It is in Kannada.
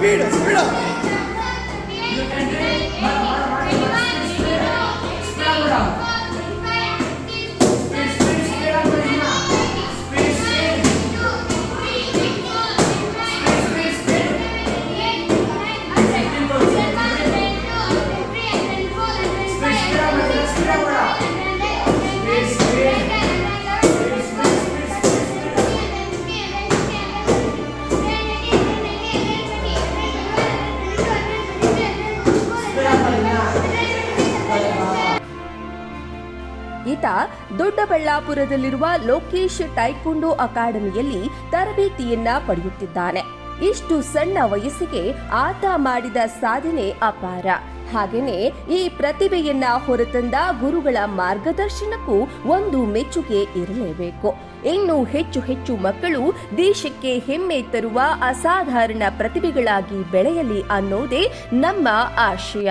Speed up. You can do it. Speed up, down. Speed up, Marina. Speed. ಈತ ದೊಡ್ಡಬಳ್ಳಾಪುರದಲ್ಲಿರುವ ಲೋಕೇಶ್ ಟೈಕೊಂಡೋ ಅಕಾಡೆಮಿಯಲ್ಲಿ ತರಬೇತಿಯನ್ನ ಪಡೆಯುತ್ತಿದ್ದಾನೆ. ಇಷ್ಟು ಸಣ್ಣ ವಯಸ್ಸಿಗೆ ಆತ ಮಾಡಿದ ಸಾಧನೆ ಅಪಾರ. ಹಾಗೇನೆ ಈ ಪ್ರತಿಭೆಯನ್ನ ಹೊರತಂದ ಗುರುಗಳ ಮಾರ್ಗದರ್ಶನಕ್ಕೂ ಒಂದು ಮೆಚ್ಚುಗೆ ಇರಲೇಬೇಕು. ಇನ್ನು ಹೆಚ್ಚು ಮಕ್ಕಳು ದೇಶಕ್ಕೆ ಹೆಮ್ಮೆ ತರುವ ಅಸಾಧಾರಣ ಪ್ರತಿಭೆಗಳಾಗಿ ಬೆಳೆಯಲಿ ಅನ್ನೋದೇ ನಮ್ಮ ಆಶಯ.